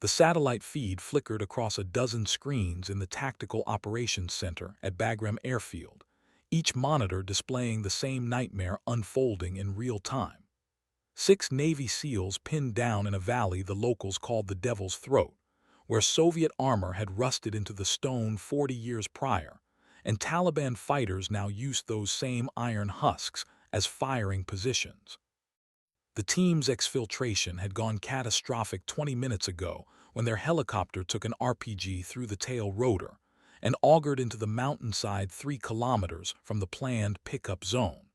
The satellite feed flickered across a dozen screens in the Tactical Operations Center at Bagram Airfield, each monitor displaying the same nightmare unfolding in real time. 6 Navy SEALs pinned down in a valley the locals called the Devil's Throat, where Soviet armor had rusted into the stone 40 years prior, and Taliban fighters now used those same iron husks as firing positions. The team's exfiltration had gone catastrophic 20 minutes ago when their helicopter took an RPG through the tail rotor and augured into the mountainside 3 kilometers from the planned pickup zone.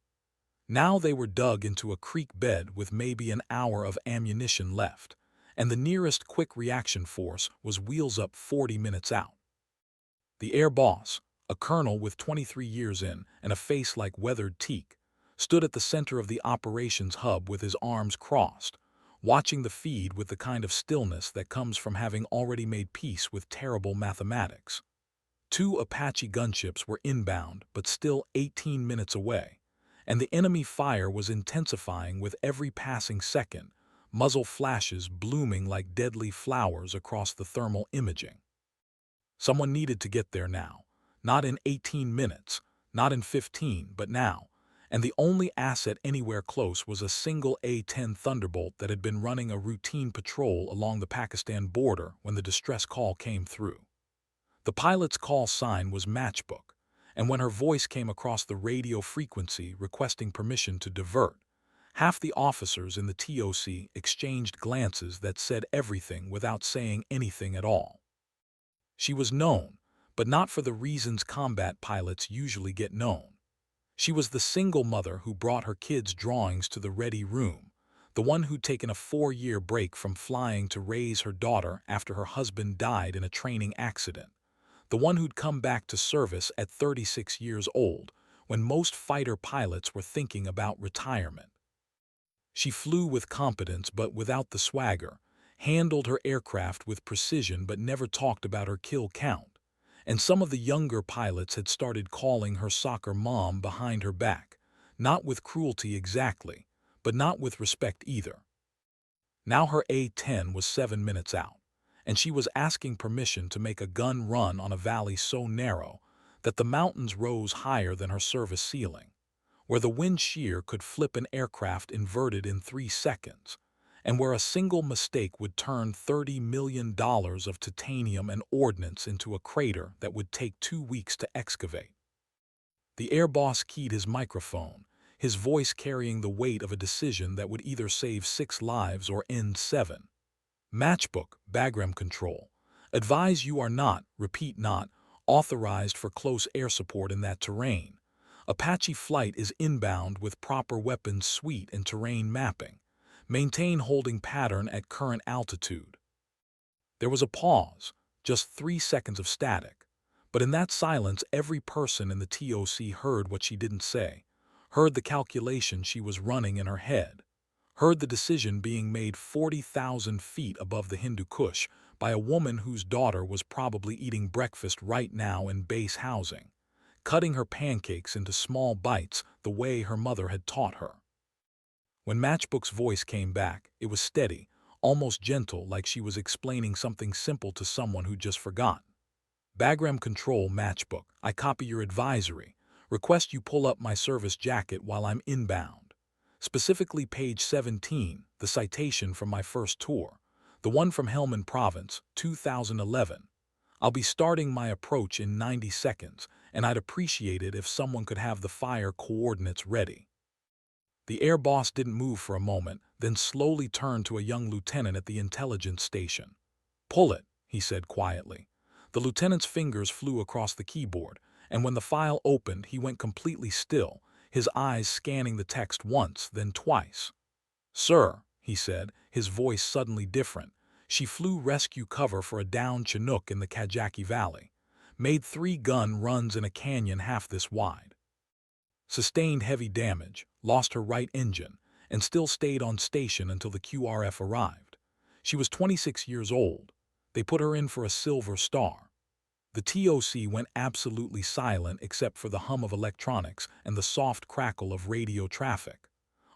Now they were dug into a creek bed with maybe an hour of ammunition left, and the nearest quick reaction force was wheels up 40 minutes out. The air boss, a colonel with 23 years in and a face like weathered teak, stood at the center of the operations hub with his arms crossed, watching the feed with the kind of stillness that comes from having already made peace with terrible mathematics. 2 Apache gunships were inbound but still 18 minutes away, and the enemy fire was intensifying with every passing second, muzzle flashes blooming like deadly flowers across the thermal imaging. Someone needed to get there now, not in 18 minutes, not in 15, but now, and the only asset anywhere close was a single A-10 Thunderbolt that had been running a routine patrol along the Pakistan border when the distress call came through. The pilot's call sign was Matchbook, and when her voice came across the radio frequency requesting permission to divert, half the officers in the TOC exchanged glances that said everything without saying anything at all. She was known, but not for the reasons combat pilots usually get known. She was the single mother who brought her kids' drawings to the ready room, the one who'd taken a 4-year break from flying to raise her daughter after her husband died in a training accident, the one who'd come back to service at 36 years old when most fighter pilots were thinking about retirement. She flew with competence but without the swagger, handled her aircraft with precision but never talked about her kill count, and some of the younger pilots had started calling her soccer mom behind her back, not with cruelty exactly, but not with respect either. Now her A-10 was 7 minutes out, and she was asking permission to make a gun run on a valley so narrow that the mountains rose higher than her service ceiling, where the wind shear could flip an aircraft inverted in 3 seconds, and where a single mistake would turn $30 million of titanium and ordnance into a crater that would take 2 weeks to excavate. The air boss keyed his microphone, his voice carrying the weight of a decision that would either save 6 lives or end 7. Matchbook, Bagram Control. Advise you are not, repeat not, authorized for close air support in that terrain. Apache flight is inbound with proper weapons suite and terrain mapping. Maintain holding pattern at current altitude. There was a pause, just 3 seconds of static. But in that silence, every person in the TOC heard what she didn't say, heard the calculation she was running in her head, heard the decision being made 40,000 feet above the Hindu Kush by a woman whose daughter was probably eating breakfast right now in base housing, cutting her pancakes into small bites the way her mother had taught her. When Matchbook's voice came back, it was steady, almost gentle, like she was explaining something simple to someone who'd just forgotten. Bagram Control, Matchbook, I copy your advisory. Request you pull up my service jacket while I'm inbound. Specifically page 17, the citation from my first tour, the one from Helmand Province, 2011. I'll be starting my approach in 90 seconds, and I'd appreciate it if someone could have the fire coordinates ready. The air boss didn't move for a moment, then slowly turned to a young lieutenant at the intelligence station. Pull it, he said quietly. The lieutenant's fingers flew across the keyboard, and when the file opened, he went completely still, his eyes scanning the text once, then twice. Sir, he said, his voice suddenly different. She flew rescue cover for a downed Chinook in the Kajaki Valley. Made 3 gun runs in a canyon half this wide. Sustained heavy damage, lost her right engine, and still stayed on station until the QRF arrived. She was 26 years old. They put her in for a Silver Star. The TOC went absolutely silent except for the hum of electronics and the soft crackle of radio traffic.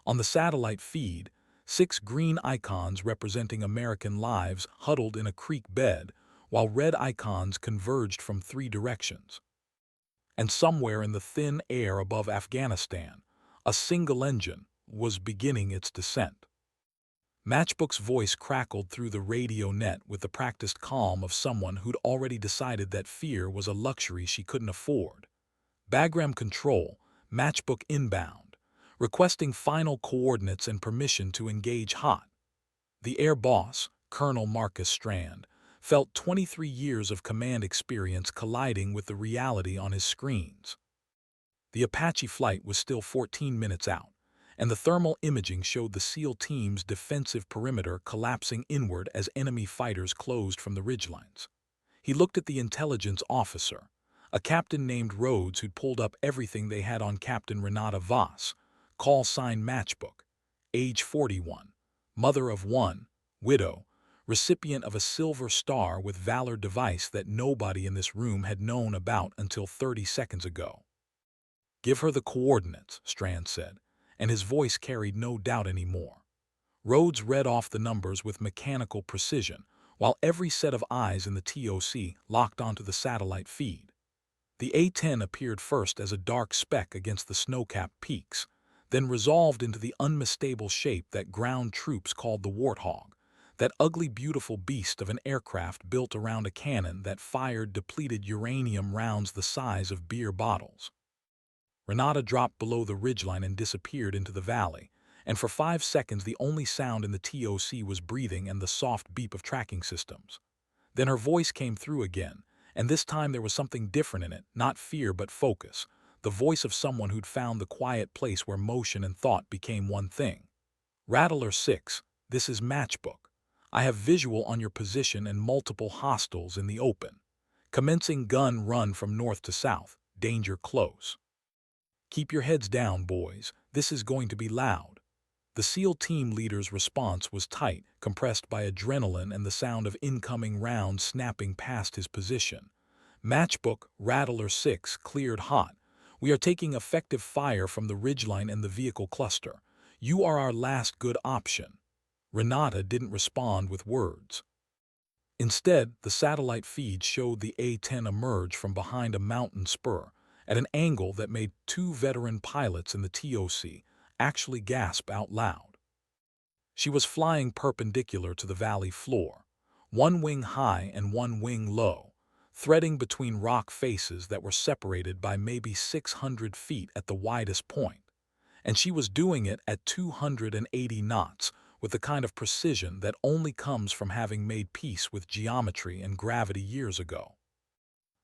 On the satellite feed, 6 green icons representing American lives huddled in a creek bed, while red icons converged from 3 directions. And somewhere in the thin air above Afghanistan, a single engine was beginning its descent. Matchbook's voice crackled through the radio net with the practiced calm of someone who'd already decided that fear was a luxury she couldn't afford. Bagram Control, Matchbook inbound, requesting final coordinates and permission to engage hot. The air boss, Colonel Marcus Strand, felt 23 years of command experience colliding with the reality on his screens. The Apache flight was still 14 minutes out, and the thermal imaging showed the SEAL team's defensive perimeter collapsing inward as enemy fighters closed from the ridgelines. He looked at the intelligence officer, a captain named Rhodes who'd pulled up everything they had on Captain Renata Voss, call sign Matchbook, age 41, mother of 1, widow, recipient of a Silver Star with Valor device that nobody in this room had known about until 30 seconds ago. "Give her the coordinates," Strand said, and his voice carried no doubt anymore. Rhodes read off the numbers with mechanical precision, while every set of eyes in the TOC locked onto the satellite feed. The A-10 appeared first as a dark speck against the snow-capped peaks, then resolved into the unmistakable shape that ground troops called the Warthog, that ugly beautiful beast of an aircraft built around a cannon that fired depleted uranium rounds the size of beer bottles. Renata dropped below the ridgeline and disappeared into the valley, and for 5 seconds the only sound in the TOC was breathing and the soft beep of tracking systems. Then her voice came through again, and this time there was something different in it, not fear but focus, the voice of someone who'd found the quiet place where motion and thought became one thing. "Rattler 6, this is Matchbook. I have visual on your position and multiple hostiles in the open. Commencing gun run from north to south, danger close. Keep your heads down, boys, this is going to be loud." The SEAL team leader's response was tight, compressed by adrenaline and the sound of incoming rounds snapping past his position. "Matchbook, Rattler 6, cleared hot. We are taking effective fire from the ridgeline and the vehicle cluster. You are our last good option." Renata didn't respond with words. Instead, the satellite feed showed the A-10 emerge from behind a mountain spur, at an angle that made 2 veteran pilots in the TOC actually gasp out loud. She was flying perpendicular to the valley floor, 1 wing high and 1 wing low, threading between rock faces that were separated by maybe 600 feet at the widest point. And she was doing it at 280 knots, with the kind of precision that only comes from having made peace with geometry and gravity years ago.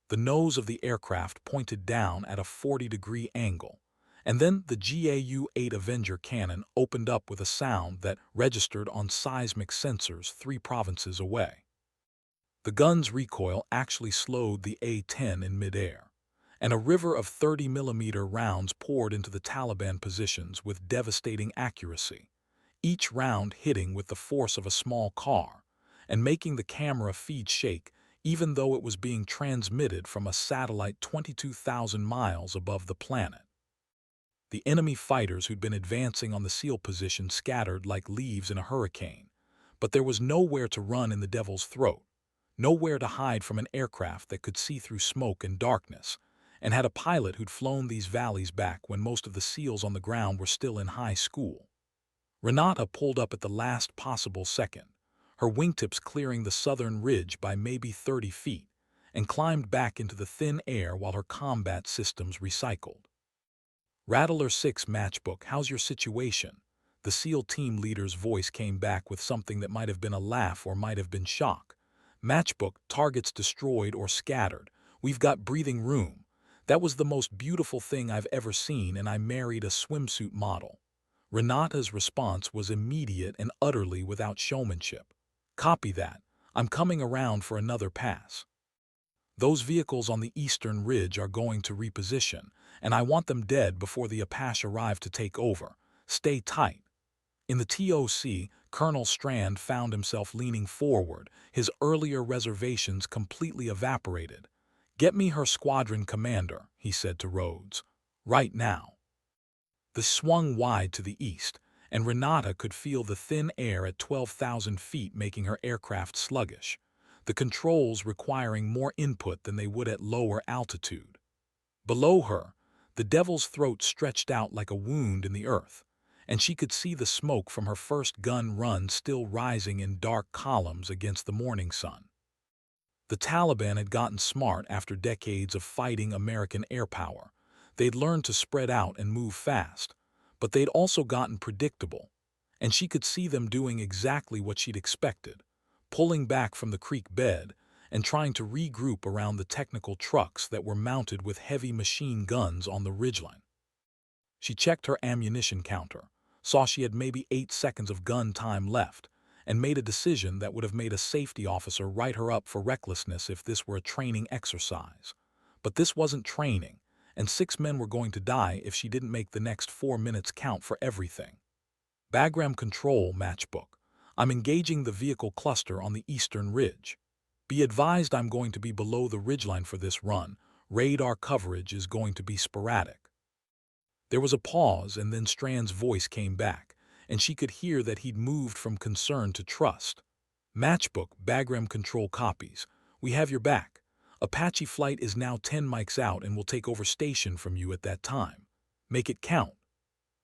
The nose of the aircraft pointed down at a 40-degree angle, and then the GAU-8 Avenger cannon opened up with a sound that registered on seismic sensors 3 provinces away. The gun's recoil actually slowed the A-10 in midair, and a river of 30mm rounds poured into the Taliban positions with devastating accuracy, each round hitting with the force of a small car, and making the camera feed shake even though it was being transmitted from a satellite 22,000 miles above the planet. The enemy fighters who'd been advancing on the SEAL position scattered like leaves in a hurricane, but there was nowhere to run in the devil's throat, nowhere to hide from an aircraft that could see through smoke and darkness, and had a pilot who'd flown these valleys back when most of the SEALs on the ground were still in high school. Renata pulled up at the last possible second, her wingtips clearing the southern ridge by maybe 30 feet, and climbed back into the thin air while her combat systems recycled. "Rattler 6 Matchbook, how's your situation?" The SEAL team leader's voice came back with something that might have been a laugh or might have been shock. "Matchbook, targets destroyed or scattered. We've got breathing room. That was the most beautiful thing I've ever seen, and I married a swimsuit model." Renata's response was immediate and utterly without showmanship. "Copy that. I'm coming around for another pass. Those vehicles on the eastern ridge are going to reposition, and I want them dead before the Apache arrive to take over. Stay tight." In the TOC, Colonel Strand found himself leaning forward, his earlier reservations completely evaporated. "Get me her squadron commander," he said to Rhodes. "Right now." They swung wide to the east, and Renata could feel the thin air at 12,000 feet making her aircraft sluggish, the controls requiring more input than they would at lower altitude. Below her, the Devil's throat stretched out like a wound in the earth, and she could see the smoke from her first gun run still rising in dark columns against the morning sun. The Taliban had gotten smart after decades of fighting American air power. They'd learned to spread out and move fast, but they'd also gotten predictable, and she could see them doing exactly what she'd expected, pulling back from the creek bed and trying to regroup around the technical trucks that were mounted with heavy machine guns on the ridgeline. She checked her ammunition counter, saw she had maybe 8 seconds of gun time left, and made a decision that would have made a safety officer write her up for recklessness if this were a training exercise. But this wasn't training, and 6 men were going to die if she didn't make the next 4 minutes count for everything. Bagram Control Matchbook. I'm engaging the vehicle cluster on the eastern ridge. Be advised I'm going to be below the ridgeline for this run. Radar coverage is going to be sporadic. There was a pause, and then Strand's voice came back, and she could hear that he'd moved from concern to trust. Matchbook, Bagram Control copies. We have your back. Apache flight is now 10 mics out and will take over station from you at that time. Make it count.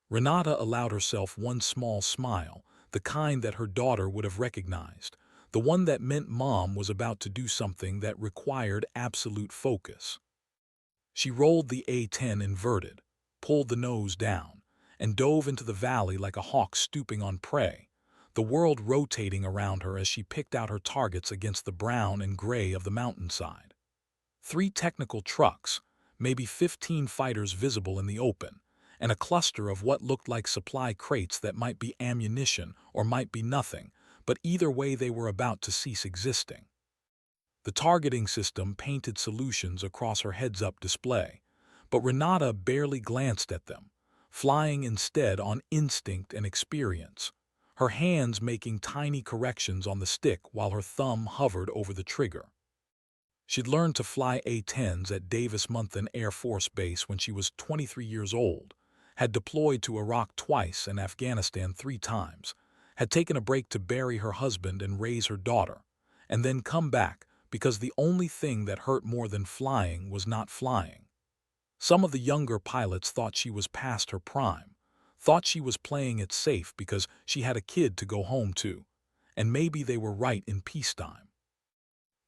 Renata allowed herself one small smile, the kind that her daughter would have recognized, the one that meant Mom was about to do something that required absolute focus. She rolled the A-10 inverted, pulled the nose down, and dove into the valley like a hawk stooping on prey, the world rotating around her as she picked out her targets against the brown and gray of the mountainside. 3 technical trucks, maybe 15 fighters visible in the open, and a cluster of what looked like supply crates that might be ammunition or might be nothing, but either way they were about to cease existing. The targeting system painted solutions across her heads-up display, but Renata barely glanced at them, flying instead on instinct and experience, her hands making tiny corrections on the stick while her thumb hovered over the trigger. She'd learned to fly A-10s at Davis-Monthan Air Force Base when she was 23 years old, had deployed to Iraq twice and Afghanistan 3 times, had taken a break to bury her husband and raise her daughter, and then come back because the only thing that hurt more than flying was not flying. Some of the younger pilots thought she was past her prime, thought she was playing it safe because she had a kid to go home to, and maybe they were right in peacetime.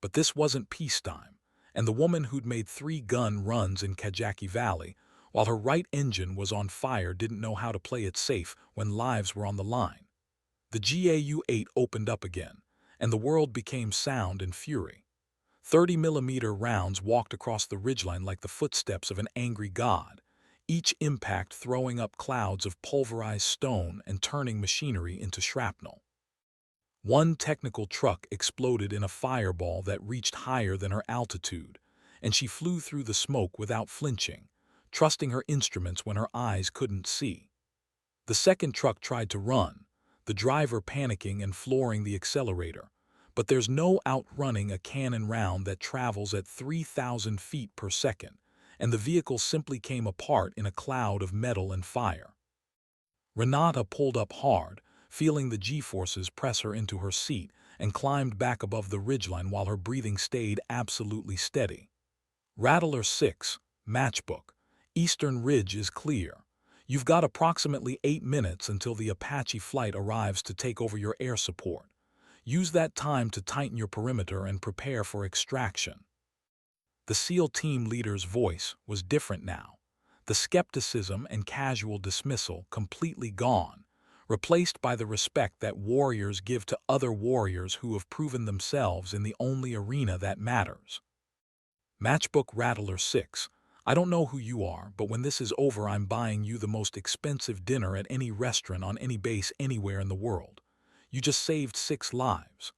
But this wasn't peacetime, and the woman who'd made 3 gun runs in Kajaki Valley while her right engine was on fire didn't know how to play it safe when lives were on the line. The GAU-8 opened up again, and the world became sound and fury. 30mm rounds walked across the ridgeline like the footsteps of an angry god, each impact throwing up clouds of pulverized stone and turning machinery into shrapnel. One technical truck exploded in a fireball that reached higher than her altitude, and she flew through the smoke without flinching, trusting her instruments when her eyes couldn't see. The second truck tried to run, the driver panicking and flooring the accelerator, but there's no outrunning a cannon round that travels at 3,000 feet per second, and the vehicle simply came apart in a cloud of metal and fire. Renata pulled up hard, feeling the G-forces press her into her seat, and climbed back above the ridgeline while her breathing stayed absolutely steady. Rattler 6, Matchbook. Eastern Ridge is clear. You've got approximately 8 minutes until the Apache flight arrives to take over your air support. Use that time to tighten your perimeter and prepare for extraction. The SEAL team leader's voice was different now, the skepticism and casual dismissal completely gone, replaced by the respect that warriors give to other warriors who have proven themselves in the only arena that matters. Matchbook Rattler 6. I don't know who you are, but when this is over I'm buying you the most expensive dinner at any restaurant on any base anywhere in the world. You just saved 6 lives.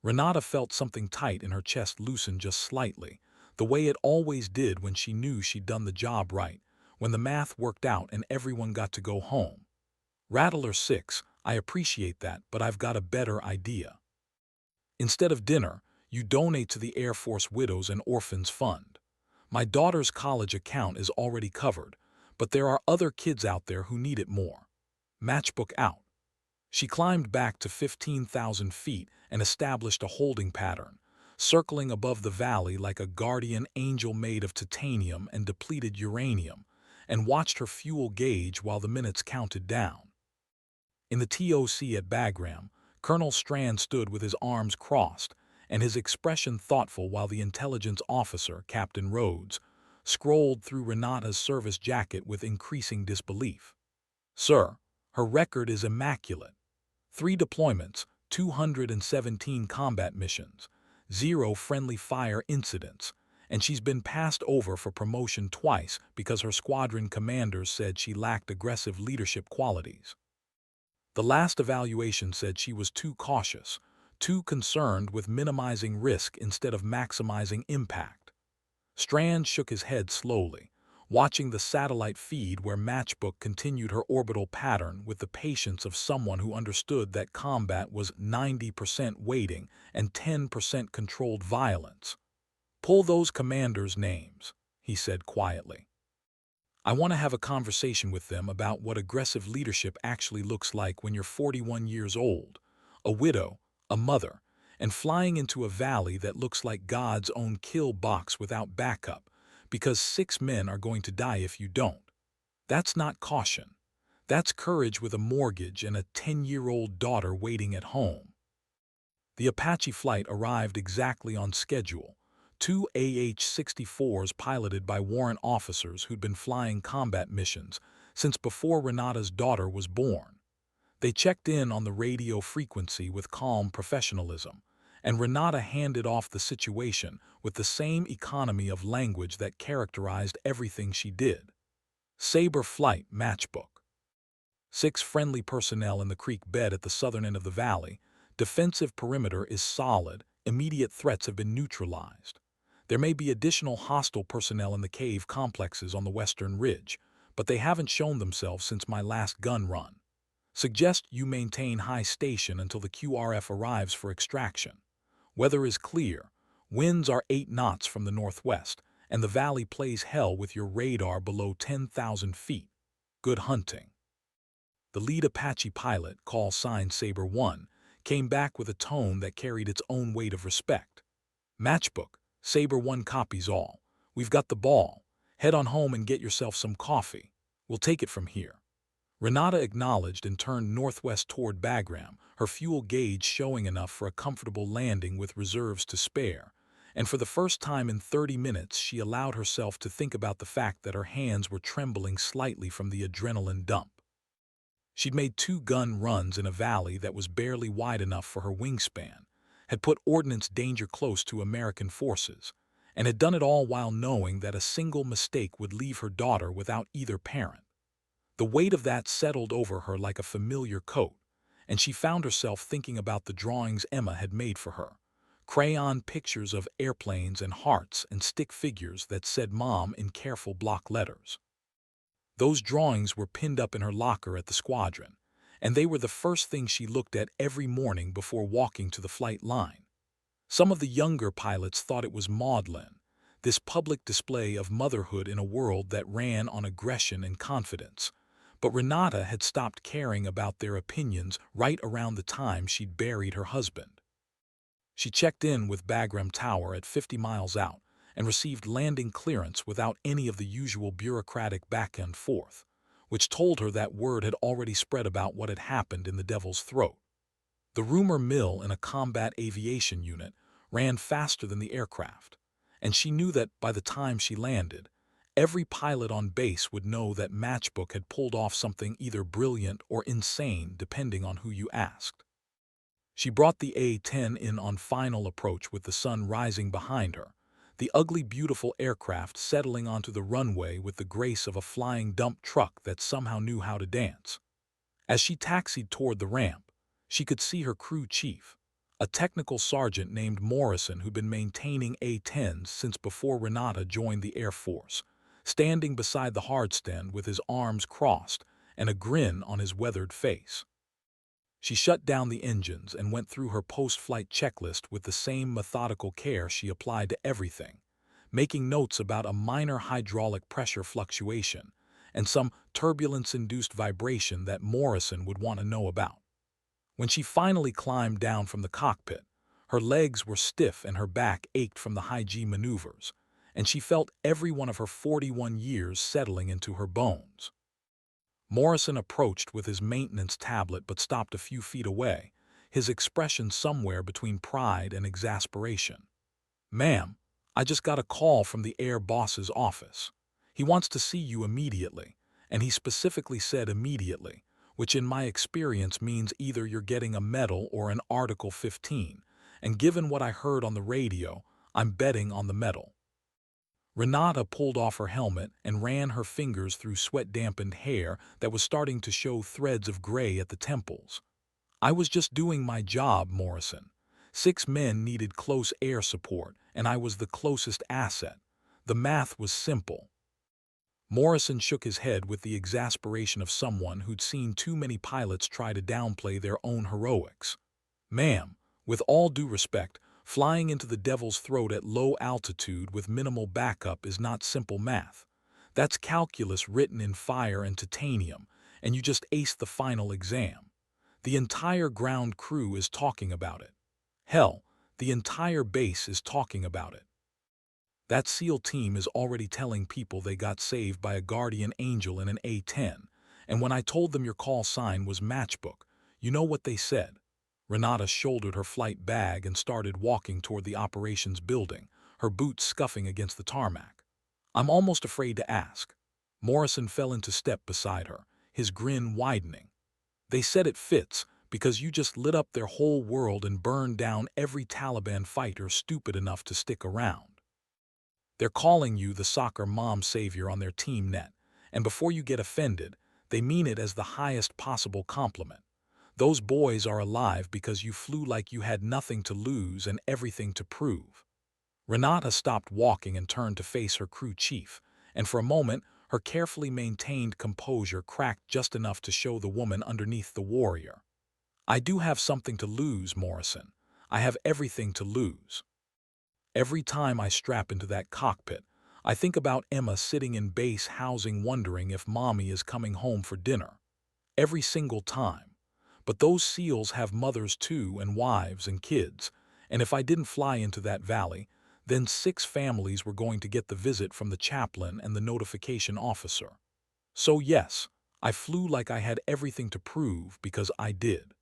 Renata felt something tight in her chest loosen just slightly, the way it always did when she knew she'd done the job right, when the math worked out and everyone got to go home. Rattler 6, I appreciate that, but I've got a better idea. Instead of dinner, you donate to the Air Force Widows and Orphans Fund. My daughter's college account is already covered, but there are other kids out there who need it more. Matchbook out. She climbed back to 15,000 feet and established a holding pattern, circling above the valley like a guardian angel made of titanium and depleted uranium, and watched her fuel gauge while the minutes counted down. In the TOC at Bagram, Colonel Strand stood with his arms crossed and his expression thoughtful while the intelligence officer, Captain Rhodes, scrolled through Renata's service jacket with increasing disbelief. "Sir, her record is immaculate. 3 deployments, 217 combat missions, 0 friendly fire incidents, and she's been passed over for promotion twice because her squadron commanders said she lacked aggressive leadership qualities. The last evaluation said she was too cautious, too concerned with minimizing risk instead of maximizing impact." Strand shook his head slowly, watching the satellite feed where Matchbook continued her orbital pattern with the patience of someone who understood that combat was 90% waiting and 10% controlled violence. "Pull those commanders' names," he said quietly. "I want to have a conversation with them about what aggressive leadership actually looks like when you're 41 years old, a widow, a mother, and flying into a valley that looks like God's own kill box without backup, because 6 men are going to die if you don't. That's not caution. That's courage with a mortgage and a 10-year-old daughter waiting at home." The Apache flight arrived exactly on schedule. 2 AH-64s piloted by warrant officers who'd been flying combat missions since before Renata's daughter was born. They checked in on the radio frequency with calm professionalism, and Renata handed off the situation with the same economy of language that characterized everything she did. "Sabre Flight Matchbook. 6 friendly personnel in the creek bed at the southern end of the valley. Defensive perimeter is solid. Immediate threats have been neutralized. There may be additional hostile personnel in the cave complexes on the western ridge, but they haven't shown themselves since my last gun run. Suggest you maintain high station until the QRF arrives for extraction. Weather is clear. Winds are 8 knots from the northwest, and the valley plays hell with your radar below 10,000 feet. Good hunting." The lead Apache pilot, call sign Sabre 1, came back with a tone that carried its own weight of respect. "Matchbook, Sabre 1 copies all. We've got the ball. Head on home and get yourself some coffee. We'll take it from here." Renata acknowledged and turned northwest toward Bagram, her fuel gauge showing enough for a comfortable landing with reserves to spare, and for the first time in 30 minutes she allowed herself to think about the fact that her hands were trembling slightly from the adrenaline dump. She'd made 2 gun runs in a valley that was barely wide enough for her wingspan, had put ordnance danger close to American forces, and had done it all while knowing that a single mistake would leave her daughter without either parent. The weight of that settled over her like a familiar coat, and she found herself thinking about the drawings Emma had made for her, crayon pictures of airplanes and hearts and stick figures that said Mom in careful block letters. Those drawings were pinned up in her locker at the squadron, and they were the first thing she looked at every morning before walking to the flight line. Some of the younger pilots thought it was maudlin, this public display of motherhood in a world that ran on aggression and confidence, but Renata had stopped caring about their opinions right around the time she'd buried her husband. She checked in with Bagram Tower at 50 miles out and received landing clearance without any of the usual bureaucratic back and forth, which told her that word had already spread about what had happened in the Devil's Throat. The rumor mill in a combat aviation unit ran faster than the aircraft, and she knew that by the time she landed, every pilot on base would know that Matchbook had pulled off something either brilliant or insane depending on who you asked. She brought the A-10 in on final approach with the sun rising behind her, the ugly beautiful aircraft settling onto the runway with the grace of a flying dump truck that somehow knew how to dance. As she taxied toward the ramp, she could see her crew chief, a technical sergeant named Morrison who'd been maintaining A-10s since before Renata joined the Air Force, standing beside the hardstand with his arms crossed and a grin on his weathered face. She shut down the engines and went through her post-flight checklist with the same methodical care she applied to everything, making notes about a minor hydraulic pressure fluctuation and some turbulence-induced vibration that Morrison would want to know about. When she finally climbed down from the cockpit, her legs were stiff and her back ached from the high-G maneuvers, and she felt every one of her 41 years settling into her bones. Morrison approached with his maintenance tablet but stopped a few feet away, his expression somewhere between pride and exasperation. "Ma'am, I just got a call from the air boss's office. He wants to see you immediately, and he specifically said immediately, which in my experience means either you're getting a medal or an Article 15, and given what I heard on the radio, I'm betting on the medal." Renata pulled off her helmet and ran her fingers through sweat-dampened hair that was starting to show threads of gray at the temples. "I was just doing my job, Morrison. 6 men needed close air support, and I was the closest asset. The math was simple." Morrison shook his head with the exasperation of someone who'd seen too many pilots try to downplay their own heroics. "Ma'am, with all due respect, flying into the devil's throat at low altitude with minimal backup is not simple math. That's calculus written in fire and titanium, and you just aced the final exam. The entire ground crew is talking about it. Hell, the entire base is talking about it. That SEAL team is already telling people they got saved by a guardian angel in an A-10, and when I told them your call sign was Matchbook, you know what they said?" Renata shouldered her flight bag and started walking toward the operations building, her boots scuffing against the tarmac. "I'm almost afraid to ask." Morrison fell into step beside her, his grin widening. "They said it fits, because you just lit up their whole world and burned down every Taliban fighter stupid enough to stick around. They're calling you the soccer mom savior on their team net, and before you get offended, they mean it as the highest possible compliment. Those boys are alive because you flew like you had nothing to lose and everything to prove." Renata stopped walking and turned to face her crew chief, and for a moment her carefully maintained composure cracked just enough to show the woman underneath the warrior. "I do have something to lose, Morrison. I have everything to lose. Every time I strap into that cockpit, I think about Emma sitting in base housing wondering if mommy is coming home for dinner. Every single time. But those SEALs have mothers too, and wives and kids, and if I didn't fly into that valley, then 6 families were going to get the visit from the chaplain and the notification officer. So yes, I flew like I had everything to prove because I did.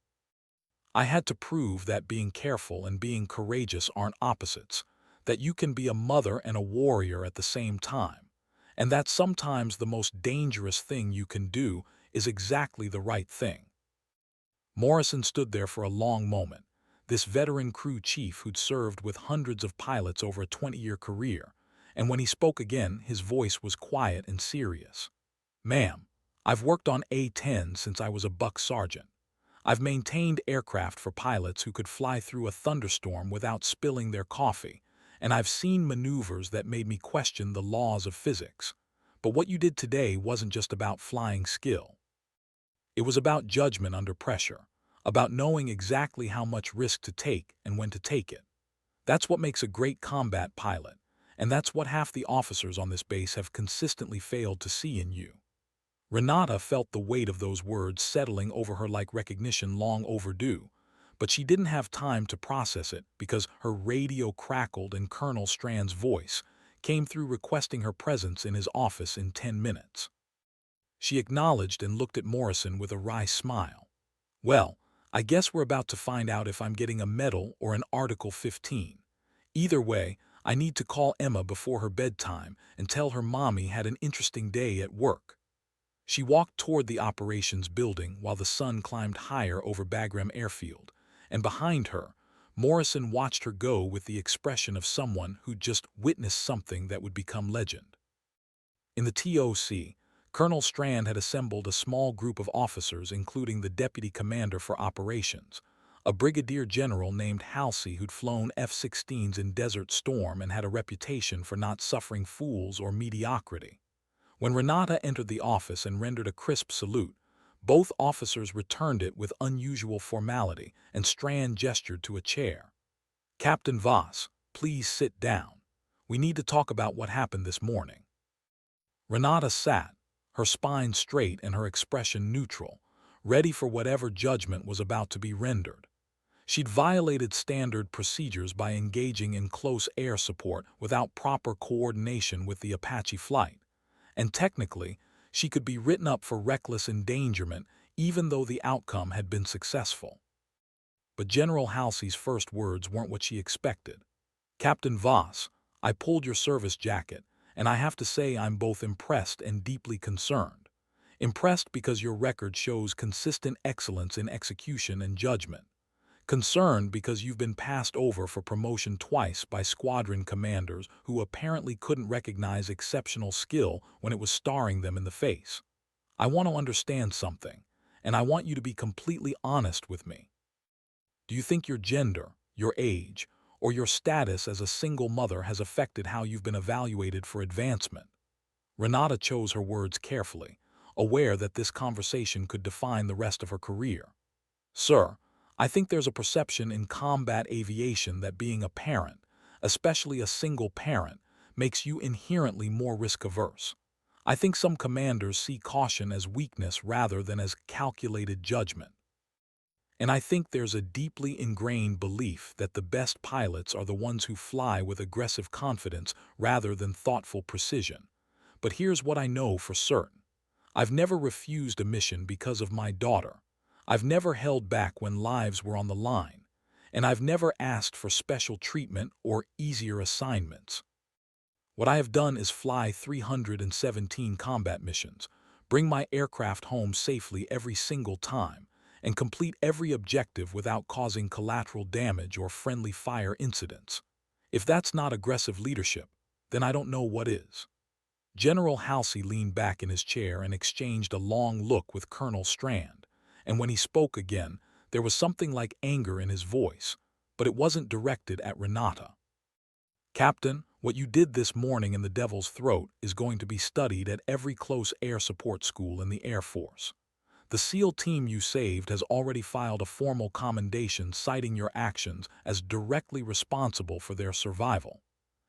I had to prove that being careful and being courageous aren't opposites, that you can be a mother and a warrior at the same time, and that sometimes the most dangerous thing you can do is exactly the right thing." Morrison stood there for a long moment, this veteran crew chief who'd served with hundreds of pilots over a 20-year career, and when he spoke again, his voice was quiet and serious. "Ma'am, I've worked on A-10 since I was a buck sergeant. I've maintained aircraft for pilots who could fly through a thunderstorm without spilling their coffee, and I've seen maneuvers that made me question the laws of physics. But what you did today wasn't just about flying skill. It was about judgment under pressure, about knowing exactly how much risk to take and when to take it. That's what makes a great combat pilot, and that's what half the officers on this base have consistently failed to see in you." Renata felt the weight of those words settling over her like recognition long overdue, but she didn't have time to process it because her radio crackled and Colonel Strand's voice came through requesting her presence in his office in 10 minutes. She acknowledged and looked at Morrison with a wry smile. "Well, I guess we're about to find out if I'm getting a medal or an Article 15. Either way, I need to call Emma before her bedtime and tell her mommy had an interesting day at work." She walked toward the operations building while the sun climbed higher over Bagram Airfield, and behind her, Morrison watched her go with the expression of someone who'd just witnessed something that would become legend. In the TOC, Colonel Strand had assembled a small group of officers including the deputy commander for operations, a brigadier general named Halsey who'd flown F-16s in Desert Storm and had a reputation for not suffering fools or mediocrity. When Renata entered the office and rendered a crisp salute, both officers returned it with unusual formality, and Strand gestured to a chair. "Captain Voss, please sit down. We need to talk about what happened this morning." Renata sat, her spine straight and her expression neutral, ready for whatever judgment was about to be rendered. She'd violated standard procedures by engaging in close air support without proper coordination with the Apache flight, and technically, she could be written up for reckless endangerment even though the outcome had been successful. But General Halsey's first words weren't what she expected. "Captain Voss, I pulled your service jacket, and I have to say I'm both impressed and deeply concerned. Impressed because your record shows consistent excellence in execution and judgment. Concerned because you've been passed over for promotion twice by squadron commanders who apparently couldn't recognize exceptional skill when it was staring them in the face. I want to understand something, and I want you to be completely honest with me. Do you think your gender, your age, or your status as a single mother has affected how you've been evaluated for advancement?" Renata chose her words carefully, aware that this conversation could define the rest of her career. "Sir, I think there's a perception in combat aviation that being a parent, especially a single parent, makes you inherently more risk-averse. I think some commanders see caution as weakness rather than as calculated judgment. And I think there's a deeply ingrained belief that the best pilots are the ones who fly with aggressive confidence rather than thoughtful precision. But here's what I know for certain. I've never refused a mission because of my daughter. I've never held back when lives were on the line. And I've never asked for special treatment or easier assignments. What I have done is fly 317 combat missions, bring my aircraft home safely every single time, and complete every objective without causing collateral damage or friendly fire incidents. If that's not aggressive leadership, then I don't know what is." General Halsey leaned back in his chair and exchanged a long look with Colonel Strand, and when he spoke again, there was something like anger in his voice, but it wasn't directed at Renata. "Captain, what you did this morning in the Devil's Throat is going to be studied at every close air support school in the Air Force. The SEAL team you saved has already filed a formal commendation citing your actions as directly responsible for their survival.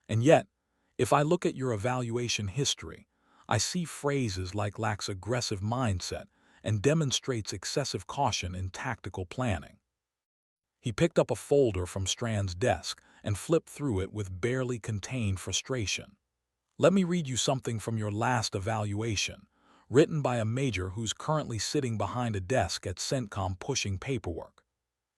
And yet, if I look at your evaluation history, I see phrases like lacks aggressive mindset and demonstrates excessive caution in tactical planning." He picked up a folder from Strand's desk and flipped through it with barely contained frustration. "Let me read you something from your last evaluation, written by a major who's currently sitting behind a desk at CENTCOM pushing paperwork."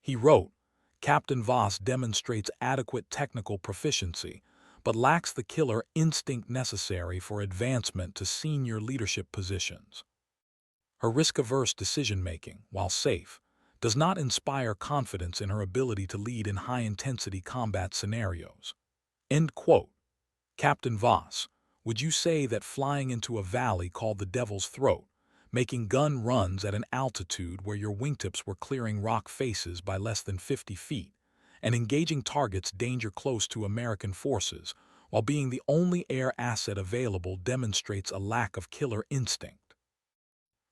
He wrote, "Captain Voss demonstrates adequate technical proficiency, but lacks the killer instinct necessary for advancement to senior leadership positions. Her risk-averse decision-making, while safe, does not inspire confidence in her ability to lead in high-intensity combat scenarios." End quote. "Captain Voss, would you say that flying into a valley called the Devil's Throat, making gun runs at an altitude where your wingtips were clearing rock faces by less than 50 feet, and engaging targets danger close to American forces, while being the only air asset available demonstrates a lack of killer instinct?"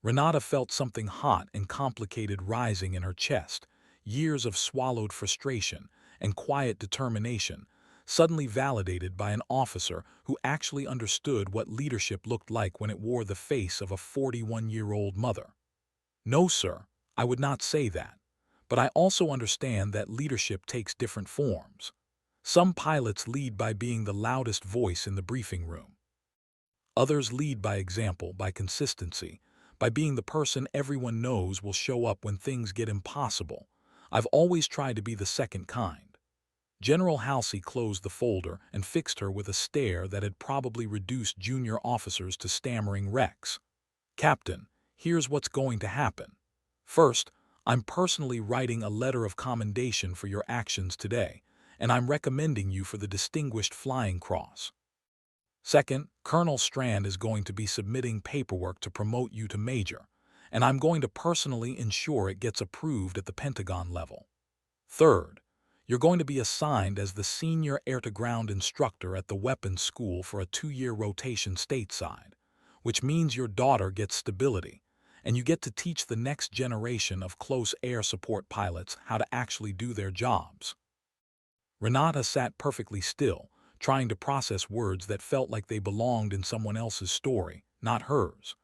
Renata felt something hot and complicated rising in her chest, years of swallowed frustration and quiet determination, suddenly validated by an officer who actually understood what leadership looked like when it wore the face of a 41-year-old mother. "No, sir, I would not say that. But I also understand that leadership takes different forms. Some pilots lead by being the loudest voice in the briefing room. Others lead by example, by consistency, by being the person everyone knows will show up when things get impossible. I've always tried to be the second kind." General Halsey closed the folder and fixed her with a stare that had probably reduced junior officers to stammering wrecks. "Captain, here's what's going to happen. First, I'm personally writing a letter of commendation for your actions today, and I'm recommending you for the Distinguished Flying Cross. Second, Colonel Strand is going to be submitting paperwork to promote you to major, and I'm going to personally ensure it gets approved at the Pentagon level. Third, you're going to be assigned as the senior air-to-ground instructor at the weapons school for a 2-year rotation stateside, which means your daughter gets stability, and you get to teach the next generation of close air support pilots how to actually do their jobs." Renata sat perfectly still, trying to process words that felt like they belonged in someone else's story, not hers.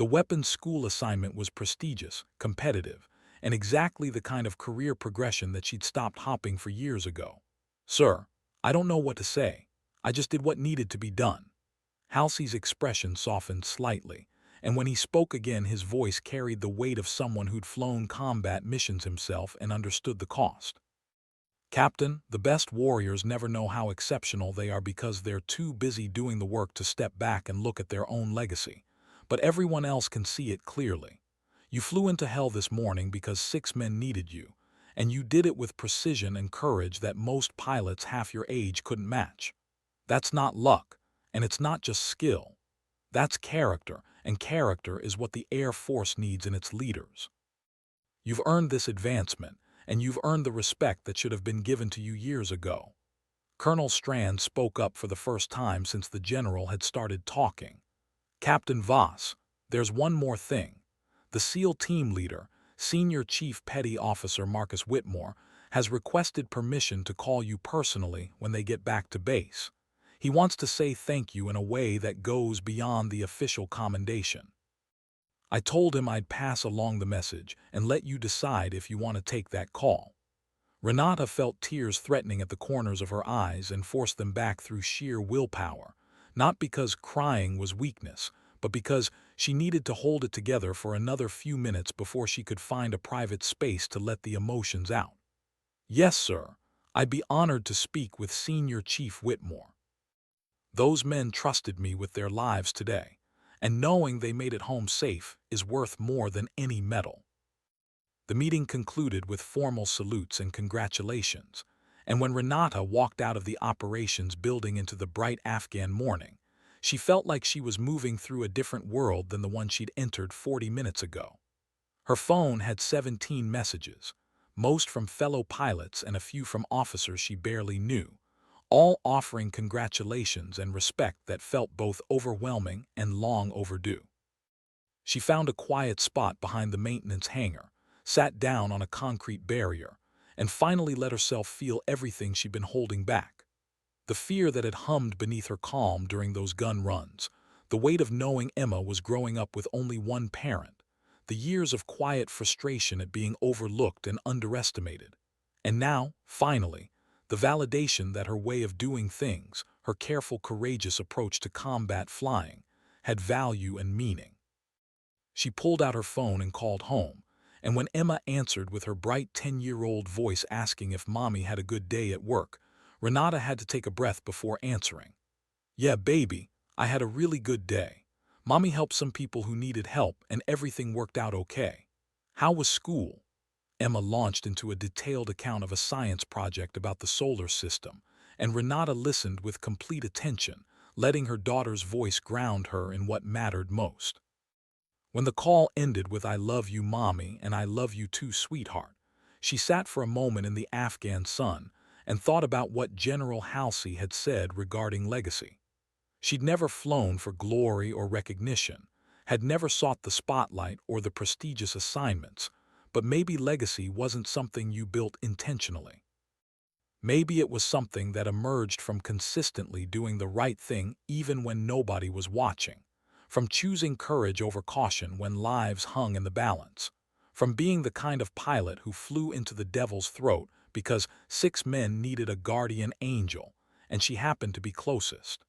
The weapons school assignment was prestigious, competitive, and exactly the kind of career progression that she'd stopped hopping for years ago. "Sir, I don't know what to say. I just did what needed to be done." Halsey's expression softened slightly, and when he spoke again his voice carried the weight of someone who'd flown combat missions himself and understood the cost. "Captain, the best warriors never know how exceptional they are because they're too busy doing the work to step back and look at their own legacy. But everyone else can see it clearly. You flew into hell this morning because 6 men needed you, and you did it with precision and courage that most pilots half your age couldn't match. That's not luck, and it's not just skill. That's character, and character is what the Air Force needs in its leaders. You've earned this advancement, and you've earned the respect that should have been given to you years ago." Colonel Strand spoke up for the first time since the general had started talking. "Captain Voss, there's one more thing. The SEAL team leader, Senior Chief Petty Officer Marcus Whitmore, has requested permission to call you personally when they get back to base. He wants to say thank you in a way that goes beyond the official commendation. I told him I'd pass along the message and let you decide if you want to take that call." Renata felt tears threatening at the corners of her eyes and forced them back through sheer willpower, not because crying was weakness, but because she needed to hold it together for another few minutes before she could find a private space to let the emotions out. "Yes, sir. I'd be honored to speak with Senior Chief Whitmore. Those men trusted me with their lives today, and knowing they made it home safe is worth more than any medal." The meeting concluded with formal salutes and congratulations, and when Renata walked out of the operations building into the bright Afghan morning, she felt like she was moving through a different world than the one she'd entered 40 minutes ago. Her phone had 17 messages, most from fellow pilots and a few from officers she barely knew, all offering congratulations and respect that felt both overwhelming and long overdue. She found a quiet spot behind the maintenance hangar, sat down on a concrete barrier, and finally let herself feel everything she'd been holding back. The fear that had hummed beneath her calm during those gun runs, the weight of knowing Emma was growing up with only one parent, the years of quiet frustration at being overlooked and underestimated. And now, finally, the validation that her way of doing things, her careful, courageous approach to combat flying, had value and meaning. She pulled out her phone and called home, and when Emma answered with her bright 10-year-old voice asking if Mommy had a good day at work, Renata had to take a breath before answering. "Yeah, baby, I had a really good day. Mommy helped some people who needed help and everything worked out okay. How was school?" Emma launched into a detailed account of a science project about the solar system, and Renata listened with complete attention, letting her daughter's voice ground her in what mattered most. When the call ended with "I love you, Mommy, and I love you too, sweetheart," she sat for a moment in the Afghan sun and thought about what General Halsey had said regarding legacy. She'd never flown for glory or recognition, had never sought the spotlight or the prestigious assignments, but maybe legacy wasn't something you built intentionally. Maybe it was something that emerged from consistently doing the right thing even when nobody was watching, from choosing courage over caution when lives hung in the balance, from being the kind of pilot who flew into the devil's throat because 6 men needed a guardian angel, and she happened to be closest.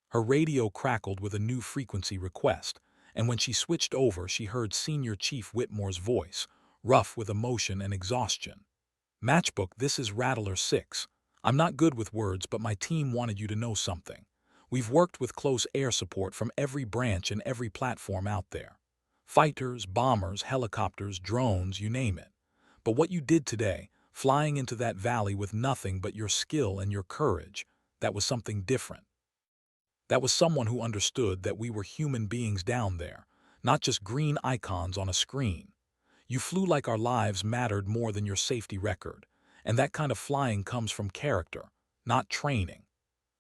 Her radio crackled with a new frequency request, and when she switched over she heard Senior Chief Whitmore's voice, rough with emotion and exhaustion. "Matchbook, this is Rattler 6. I'm not good with words, but my team wanted you to know something. We've worked with close air support from every branch and every platform out there. Fighters, bombers, helicopters, drones, you name it. But what you did today, flying into that valley with nothing but your skill and your courage, that was something different. That was someone who understood that we were human beings down there, not just green icons on a screen. You flew like our lives mattered more than your safety record, and that kind of flying comes from character, not training.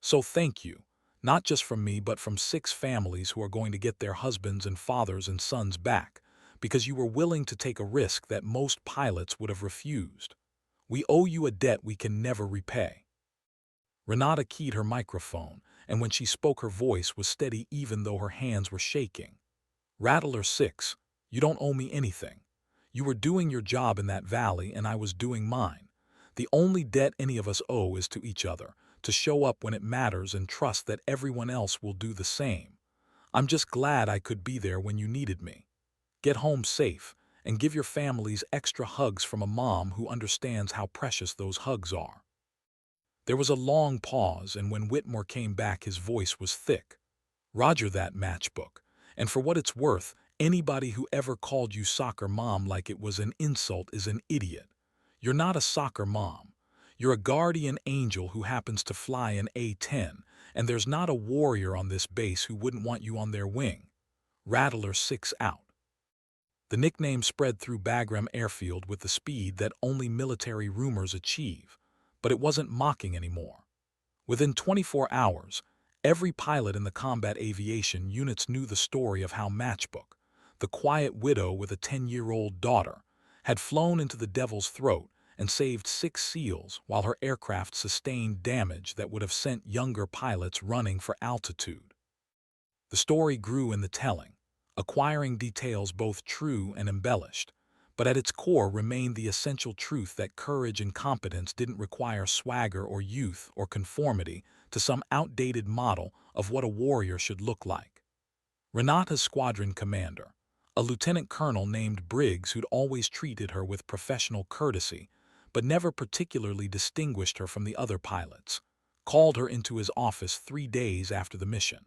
So thank you, not just from me but from 6 families who are going to get their husbands and fathers and sons back, because you were willing to take a risk that most pilots would have refused. We owe you a debt we can never repay." Renata keyed her microphone, and when she spoke her voice was steady even though her hands were shaking. Rattler 6, you don't owe me anything. You were doing your job in that valley and I was doing mine. The only debt any of us owe is to each other, to show up when it matters and trust that everyone else will do the same. I'm just glad I could be there when you needed me. Get home safe, and give your families extra hugs from a mom who understands how precious those hugs are. There was a long pause, and when Whitmore came back his voice was thick. Roger that matchbook. And for what it's worth, anybody who ever called you soccer mom like it was an insult is an idiot. You're not a soccer mom. You're a guardian angel who happens to fly an A-10, and there's not a warrior on this base who wouldn't want you on their wing. Rattler 6 out. The nickname spread through Bagram Airfield with the speed that only military rumors achieve, but it wasn't mocking anymore. Within 24 hours, every pilot in the combat aviation units knew the story of how Matchbook, the quiet widow with a 10-year-old daughter, had flown into the Devil's Throat and saved 6 SEALs while her aircraft sustained damage that would have sent younger pilots running for altitude. The story grew in the telling, acquiring details both true and embellished, but at its core remained the essential truth that courage and competence didn't require swagger or youth or conformity to some outdated model of what a warrior should look like. Renata's squadron commander, a lieutenant colonel named Briggs who'd always treated her with professional courtesy, but never particularly distinguished her from the other pilots, called her into his office 3 days after the mission.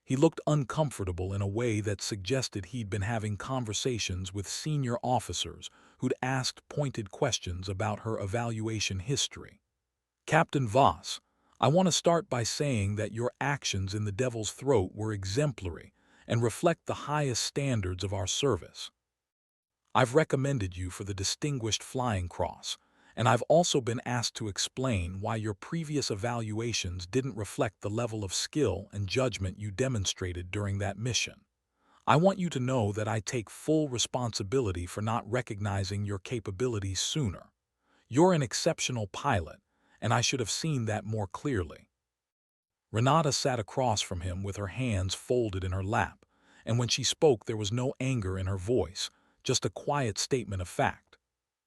He looked uncomfortable in a way that suggested he'd been having conversations with senior officers who'd asked pointed questions about her evaluation history. Captain Voss, I want to start by saying that your actions in the Devil's Throat were exemplary and reflect the highest standards of our service. I've recommended you for the Distinguished Flying Cross, and I've also been asked to explain why your previous evaluations didn't reflect the level of skill and judgment you demonstrated during that mission. I want you to know that I take full responsibility for not recognizing your capabilities sooner. You're an exceptional pilot, and I should have seen that more clearly. Renata sat across from him with her hands folded in her lap, and when she spoke there was no anger in her voice, just a quiet statement of fact.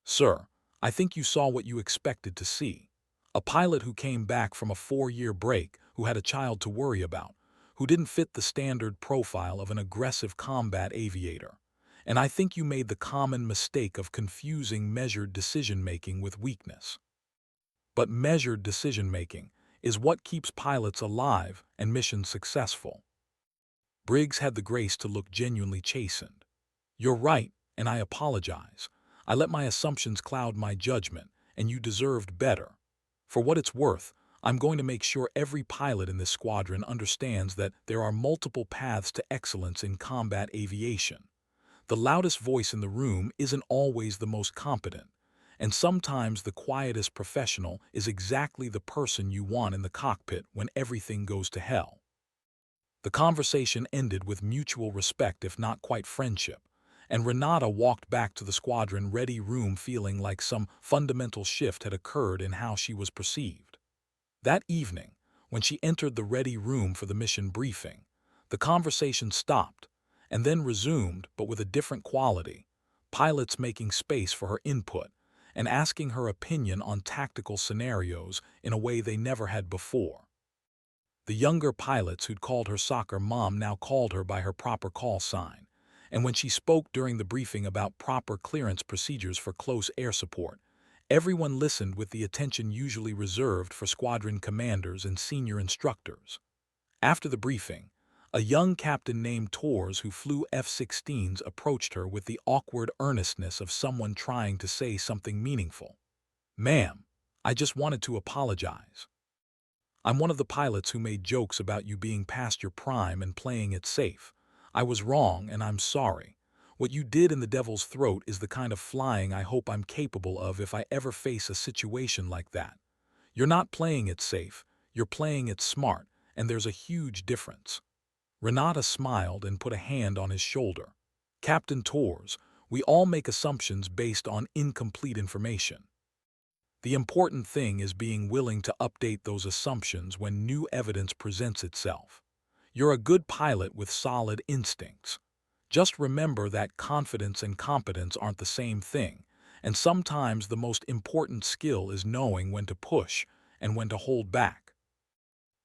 Sir, I think you saw what you expected to see. A pilot who came back from a 4-year break, who had a child to worry about, who didn't fit the standard profile of an aggressive combat aviator. And I think you made the common mistake of confusing measured decision-making with weakness. But measured decision-making is what keeps pilots alive and missions successful. Briggs had the grace to look genuinely chastened. You're right, and I apologize. I let my assumptions cloud my judgment, and you deserved better. For what it's worth, I'm going to make sure every pilot in this squadron understands that there are multiple paths to excellence in combat aviation. The loudest voice in the room isn't always the most competent, and sometimes the quietest professional is exactly the person you want in the cockpit when everything goes to hell. The conversation ended with mutual respect, if not quite friendship, and Renata walked back to the squadron ready room feeling like some fundamental shift had occurred in how she was perceived. That evening, when she entered the ready room for the mission briefing, the conversation stopped and then resumed, but with a different quality, pilots making space for her input and asking her opinion on tactical scenarios in a way they never had before. The younger pilots who'd called her soccer mom now called her by her proper call sign, and when she spoke during the briefing about proper clearance procedures for close air support, everyone listened with the attention usually reserved for squadron commanders and senior instructors. After the briefing, a young captain named Tors who flew F-16s approached her with the awkward earnestness of someone trying to say something meaningful. Ma'am, I just wanted to apologize. I'm one of the pilots who made jokes about you being past your prime and playing it safe. I was wrong, and I'm sorry. What you did in the Devil's Throat is the kind of flying I hope I'm capable of if I ever face a situation like that. You're not playing it safe, you're playing it smart, and there's a huge difference. Renata smiled and put a hand on his shoulder. Captain Tors, we all make assumptions based on incomplete information. The important thing is being willing to update those assumptions when new evidence presents itself. You're a good pilot with solid instincts. Just remember that confidence and competence aren't the same thing, and sometimes the most important skill is knowing when to push and when to hold back.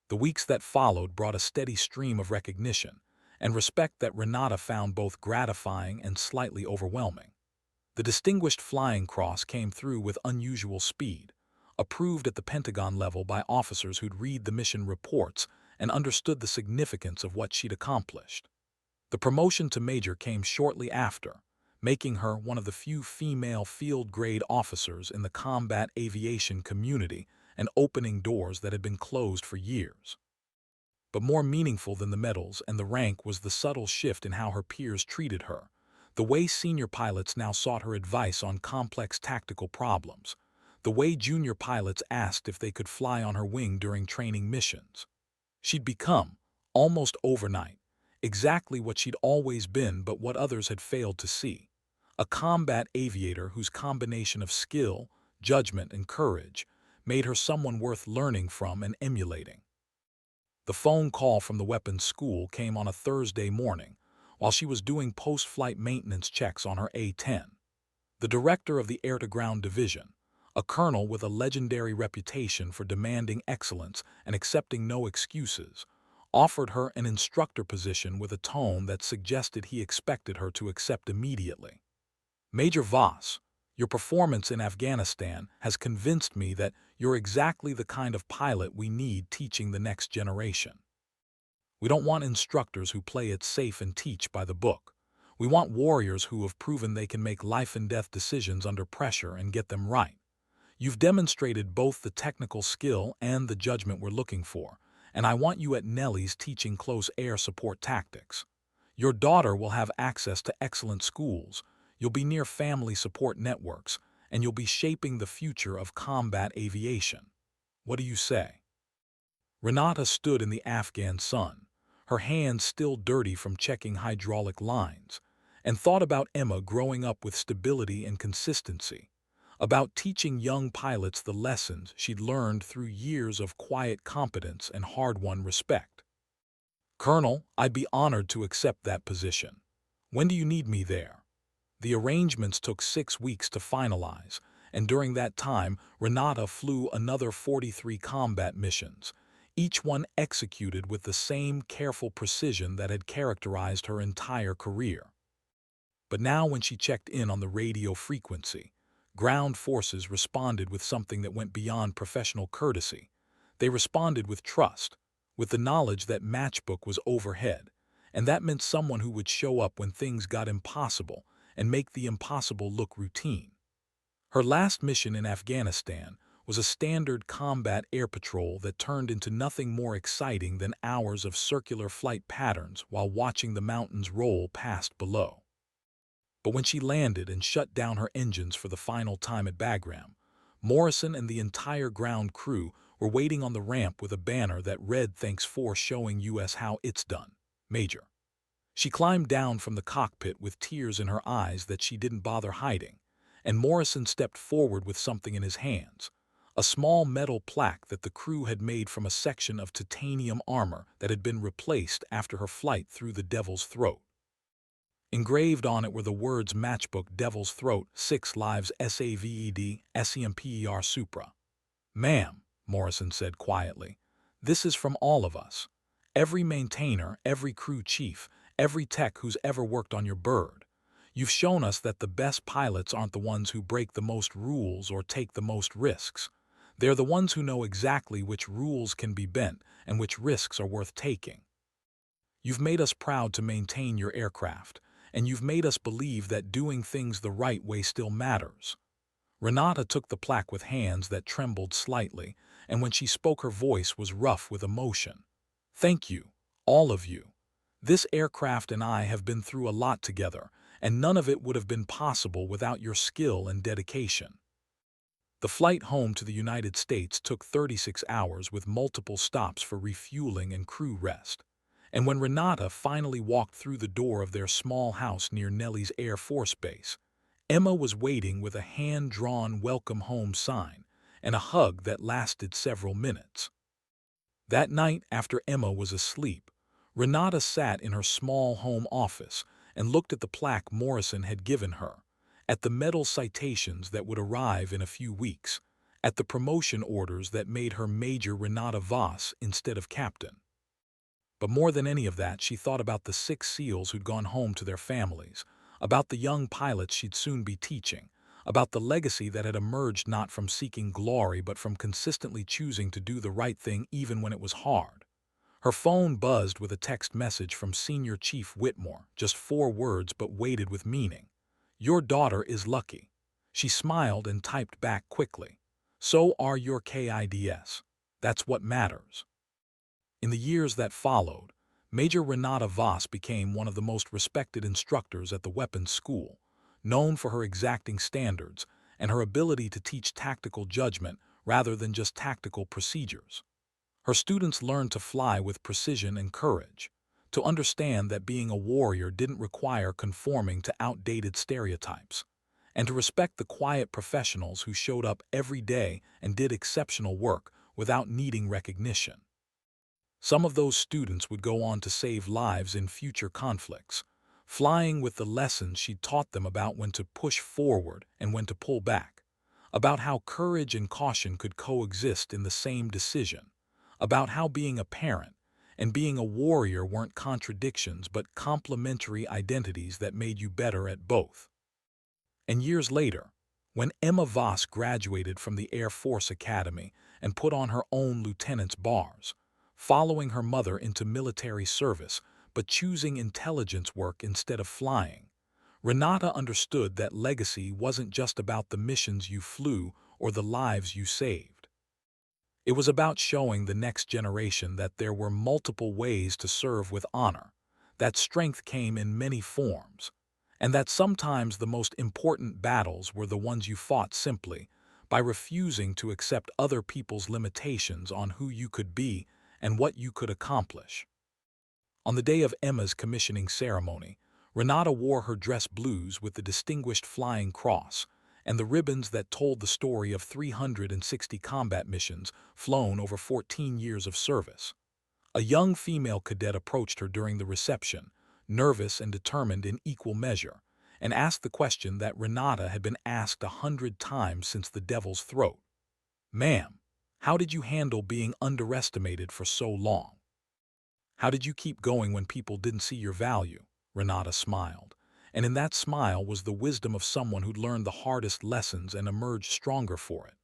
The weeks that followed brought a steady stream of recognition and respect that Renata found both gratifying and slightly overwhelming. The Distinguished Flying Cross came through with unusual speed, approved at the Pentagon level by officers who'd read the mission reports and understood the significance of what she'd accomplished. The promotion to major came shortly after, making her one of the few female field-grade officers in the combat aviation community and opening doors that had been closed for years. But more meaningful than the medals and the rank was the subtle shift in how her peers treated her, the way senior pilots now sought her advice on complex tactical problems, the way junior pilots asked if they could fly on her wing during training missions. She'd become, almost overnight, exactly what she'd always been but what others had failed to see: a combat aviator whose combination of skill, judgment, and courage made her someone worth learning from and emulating. The phone call from the weapons school came on a Thursday morning, while she was doing post-flight maintenance checks on her A-10. The director of the Air-to-Ground Division, a colonel with a legendary reputation for demanding excellence and accepting no excuses, offered her an instructor position with a tone that suggested he expected her to accept immediately. "Major Voss, your performance in Afghanistan has convinced me that you're exactly the kind of pilot we need teaching the next generation. We don't want instructors who play it safe and teach by the book. We want warriors who have proven they can make life-and-death decisions under pressure and get them right. You've demonstrated both the technical skill and the judgment we're looking for, and I want you at Nellie's teaching close air support tactics. Your daughter will have access to excellent schools, you'll be near family support networks, and you'll be shaping the future of combat aviation. What do you say?" Renata stood in the Afghan sun, her hands still dirty from checking hydraulic lines, and thought about Emma growing up with stability and consistency, about teaching young pilots the lessons she'd learned through years of quiet competence and hard-won respect. "Colonel, I'd be honored to accept that position. When do you need me there?" The arrangements took 6 weeks to finalize, and during that time, Renata flew another 43 combat missions, each one executed with the same careful precision that had characterized her entire career. But now when she checked in on the radio frequency, ground forces responded with something that went beyond professional courtesy. They responded with trust, with the knowledge that Matchbook was overhead, and that meant someone who would show up when things got impossible and make the impossible look routine. Her last mission in Afghanistan was a standard combat air patrol that turned into nothing more exciting than hours of circular flight patterns while watching the mountains roll past below. But when she landed and shut down her engines for the final time at Bagram, Morrison and the entire ground crew were waiting on the ramp with a banner that read "Thanks for showing US how it's done, Major." She climbed down from the cockpit with tears in her eyes that she didn't bother hiding, and Morrison stepped forward with something in his hands, a small metal plaque that the crew had made from a section of titanium armor that had been replaced after her flight through the Devil's Throat. Engraved on it were the words "Matchbook Devil's Throat, 6 Lives SAVED, SEMPER Supra." "Ma'am," Morrison said quietly, "this is from all of us. Every maintainer, every crew chief, every tech who's ever worked on your bird. You've shown us that the best pilots aren't the ones who break the most rules or take the most risks. They're the ones who know exactly which rules can be bent and which risks are worth taking. You've made us proud to maintain your aircraft, and you've made us believe that doing things the right way still matters." Renata took the plaque with hands that trembled slightly, and when she spoke her voice was rough with emotion. "Thank you, all of you. This aircraft and I have been through a lot together, and none of it would have been possible without your skill and dedication." The flight home to the United States took 36 hours with multiple stops for refueling and crew rest. And when Renata finally walked through the door of their small house near Nellie's Air Force Base, Emma was waiting with a hand-drawn welcome home sign and a hug that lasted several minutes. That night, after Emma was asleep, Renata sat in her small home office and looked at the plaque Morrison had given her, at the medal citations that would arrive in a few weeks, at the promotion orders that made her Major Renata Voss instead of captain. But more than any of that, she thought about the 6 SEALs who'd gone home to their families, about the young pilots she'd soon be teaching, about the legacy that had emerged not from seeking glory but from consistently choosing to do the right thing even when it was hard. Her phone buzzed with a text message from Senior Chief Whitmore, just 4 words but weighted with meaning. "Your daughter is lucky." She smiled and typed back quickly. "So are your kids. That's what matters." In the years that followed, Major Renata Voss became one of the most respected instructors at the weapons school, known for her exacting standards and her ability to teach tactical judgment rather than just tactical procedures. Her students learned to fly with precision and courage, to understand that being a warrior didn't require conforming to outdated stereotypes, and to respect the quiet professionals who showed up every day and did exceptional work without needing recognition. Some of those students would go on to save lives in future conflicts, flying with the lessons she'd taught them about when to push forward and when to pull back, about how courage and caution could coexist in the same decision, about how being a parent and being a warrior weren't contradictions but complementary identities that made you better at both. And years later, when Emma Voss graduated from the Air Force Academy and put on her own lieutenant's bars, following her mother into military service but choosing intelligence work instead of flying, Renata understood that legacy wasn't just about the missions you flew or the lives you saved. It was about showing the next generation that there were multiple ways to serve with honor, that strength came in many forms, and that sometimes the most important battles were the ones you fought simply by refusing to accept other people's limitations on who you could be and what you could accomplish. On the day of Emma's commissioning ceremony, Renata wore her dress blues with the Distinguished Flying Cross and the ribbons that told the story of 360 combat missions flown over 14 years of service. A young female cadet approached her during the reception, nervous and determined in equal measure, and asked the question that Renata had been asked 100 times since the Devil's Throat. "Ma'am, how did you handle being underestimated for so long? How did you keep going when people didn't see your value?" Renata smiled, and in that smile was the wisdom of someone who'd learned the hardest lessons and emerged stronger for it.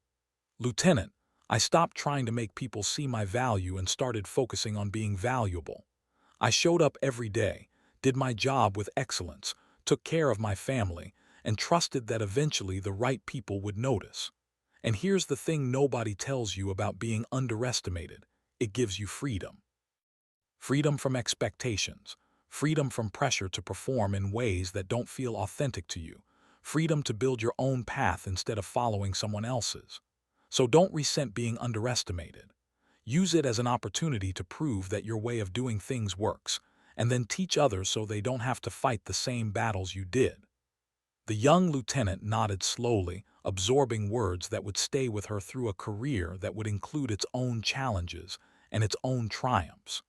"Lieutenant, I stopped trying to make people see my value and started focusing on being valuable. I showed up every day, did my job with excellence, took care of my family, and trusted that eventually the right people would notice. And here's the thing nobody tells you about being underestimated: it gives you freedom. Freedom from expectations, freedom from pressure to perform in ways that don't feel authentic to you, freedom to build your own path instead of following someone else's. So don't resent being underestimated. Use it as an opportunity to prove that your way of doing things works, and then teach others so they don't have to fight the same battles you did." The young lieutenant nodded slowly, absorbing words that would stay with her through a career that would include its own challenges and its own triumphs.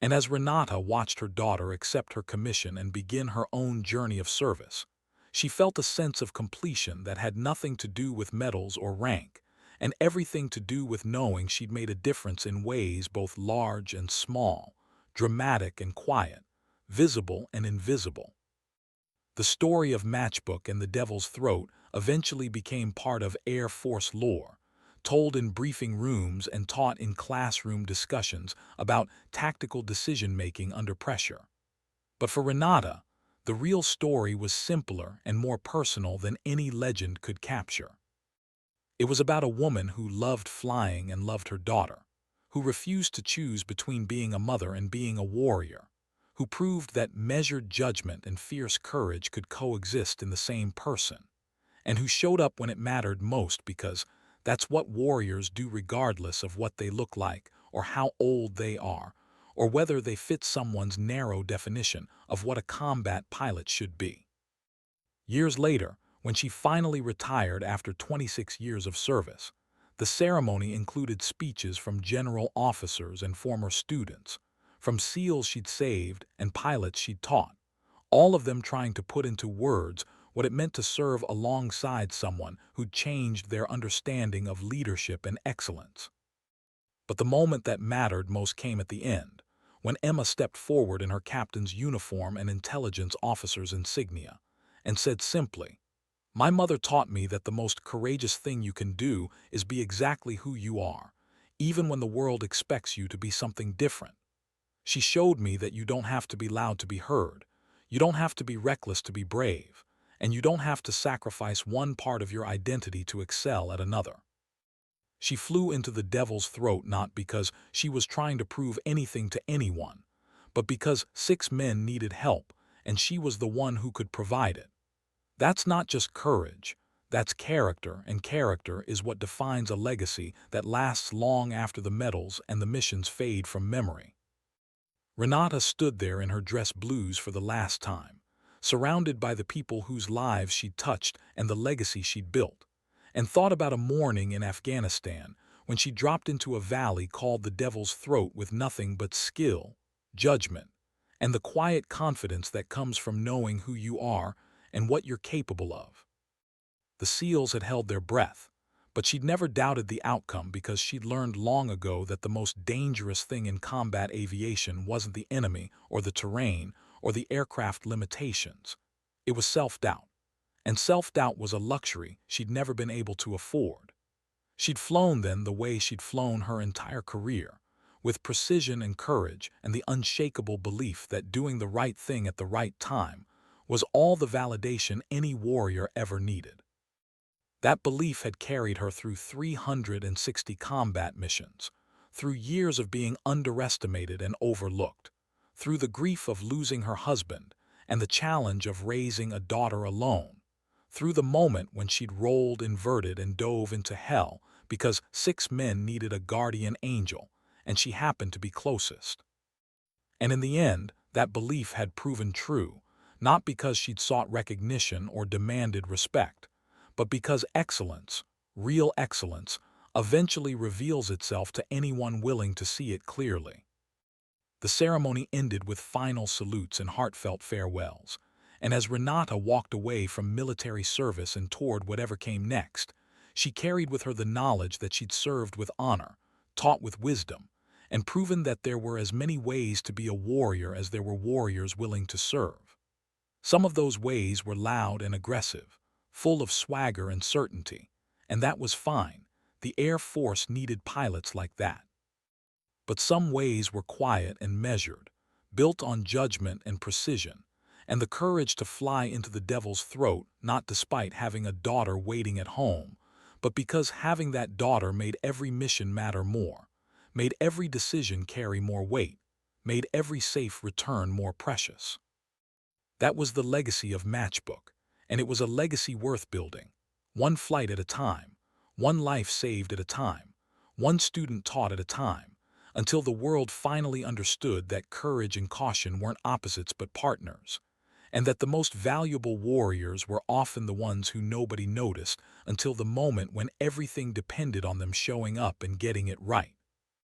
And as Renata watched her daughter accept her commission and begin her own journey of service, she felt a sense of completion that had nothing to do with medals or rank, and everything to do with knowing she'd made a difference in ways both large and small, dramatic and quiet, visible and invisible. The story of Matchbook and the Devil's Throat eventually became part of Air Force lore, told in briefing rooms and taught in classroom discussions about tactical decision-making under pressure. But for Renata, the real story was simpler and more personal than any legend could capture. It was about a woman who loved flying and loved her daughter, who refused to choose between being a mother and being a warrior, who proved that measured judgment and fierce courage could coexist in the same person, and who showed up when it mattered most because that's what warriors do regardless of what they look like or how old they are, or whether they fit someone's narrow definition of what a combat pilot should be. Years later, when she finally retired after 26 years of service, the ceremony included speeches from general officers and former students, from SEALs she'd saved and pilots she'd taught, all of them trying to put into words what it meant to serve alongside someone who'd changed their understanding of leadership and excellence. But the moment that mattered most came at the end, when Emma stepped forward in her captain's uniform and intelligence officer's insignia, and said simply, "My mother taught me that the most courageous thing you can do is be exactly who you are, even when the world expects you to be something different. She showed me that you don't have to be loud to be heard, you don't have to be reckless to be brave, and you don't have to sacrifice one part of your identity to excel at another." She flew into the devil's throat not because she was trying to prove anything to anyone, but because 6 men needed help, and she was the one who could provide it. That's not just courage, that's character, and character is what defines a legacy that lasts long after the medals and the missions fade from memory. Renata stood there in her dress blues for the last time, surrounded by the people whose lives she'd touched and the legacy she'd built, and thought about a morning in Afghanistan when she dropped into a valley called the Devil's Throat with nothing but skill, judgment, and the quiet confidence that comes from knowing who you are and what you're capable of. The SEALs had held their breath, but she'd never doubted the outcome because she'd learned long ago that the most dangerous thing in combat aviation wasn't the enemy or the terrain or the aircraft limitations. It was self-doubt, and self-doubt was a luxury she'd never been able to afford. She'd flown then the way she'd flown her entire career, with precision and courage and the unshakable belief that doing the right thing at the right time was all the validation any warrior ever needed. That belief had carried her through 360 combat missions, through years of being underestimated and overlooked, through the grief of losing her husband and the challenge of raising a daughter alone, through the moment when she'd rolled inverted and dove into hell because 6 men needed a guardian angel and she happened to be closest. And in the end, that belief had proven true, not because she'd sought recognition or demanded respect, but because excellence, real excellence, eventually reveals itself to anyone willing to see it clearly. The ceremony ended with final salutes and heartfelt farewells, and as Renata walked away from military service and toward whatever came next, she carried with her the knowledge that she'd served with honor, taught with wisdom, and proven that there were as many ways to be a warrior as there were warriors willing to serve. Some of those ways were loud and aggressive, full of swagger and certainty, and that was fine. The Air Force needed pilots like that. But some ways were quiet and measured, built on judgment and precision, and the courage to fly into the devil's throat not despite having a daughter waiting at home, but because having that daughter made every mission matter more, made every decision carry more weight, made every safe return more precious. That was the legacy of Matchbook, and it was a legacy worth building, one flight at a time, one life saved at a time, one student taught at a time, until the world finally understood that courage and caution weren't opposites but partners, and that the most valuable warriors were often the ones who nobody noticed until the moment when everything depended on them showing up and getting it right.